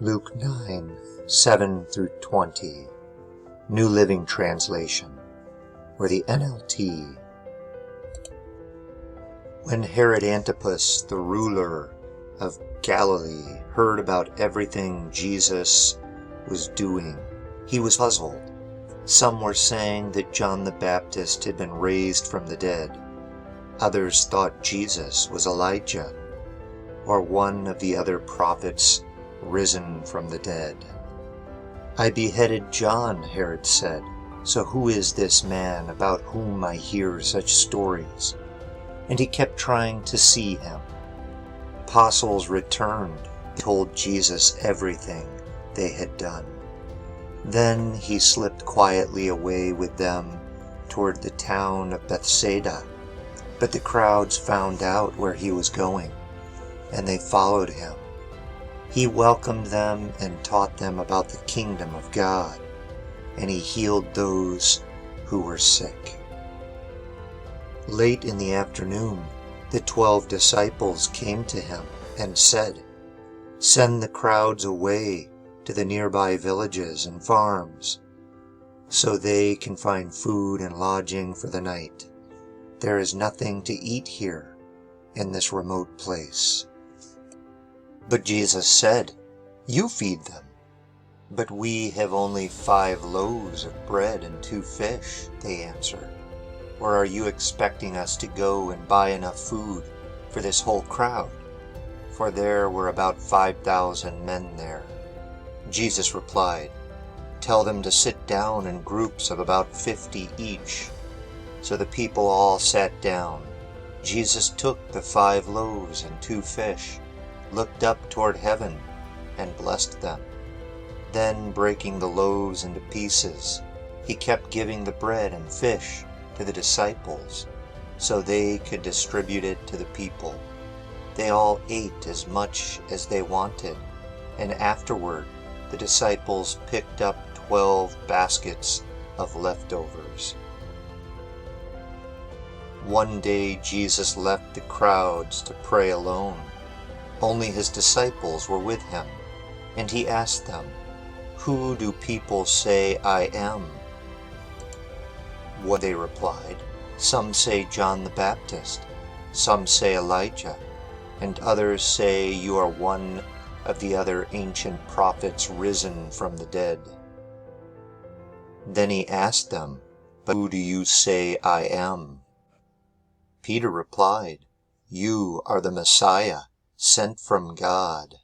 Luke 9, 7 through 20, New Living Translation, or the NLT. When Herod Antipas, the ruler of Galilee, heard about everything Jesus was doing, he was puzzled. Some were saying that John the Baptist had been raised from the dead. Others thought Jesus was Elijah, or one of the other prophets risen from the dead. "I beheaded John," Herod said, "so who is this man about whom I hear such stories?" And he kept trying to see him. Apostles returned and told Jesus everything they had done. Then he slipped quietly away with them toward the town of Bethsaida, but the crowds found out where he was going, and they followed him. He welcomed them and taught them about the kingdom of God, and he healed those who were sick. Late in the afternoon, the 12 disciples came to him and said, "Send the crowds away to the nearby villages and farms, so they can find food and lodging for the night. There is nothing to eat here in this remote place." But Jesus said, "You feed them." "But we have only 5 loaves of bread and 2 fish, they answered. "Or are you expecting us to go and buy enough food for this whole crowd?" For there were about 5,000 men there. Jesus replied, "Tell them to sit down in groups of about 50 each." So the people all sat down. Jesus took the 5 loaves and 2 fish, looked up toward heaven, and blessed them. Then, breaking the loaves into pieces, he kept giving the bread and fish to the disciples, so they could distribute it to the people. They all ate as much as they wanted, and afterward the disciples picked up 12 baskets of leftovers. One day Jesus left the crowds to pray alone. Only his disciples were with him, and he asked them, "Who do people say I am?" What they replied, "Some say John the Baptist, some say Elijah, and others say you are one of the other ancient prophets risen from the dead." Then he asked them, "But who do you say I am?" Peter replied, "You are the Messiah, sent from God."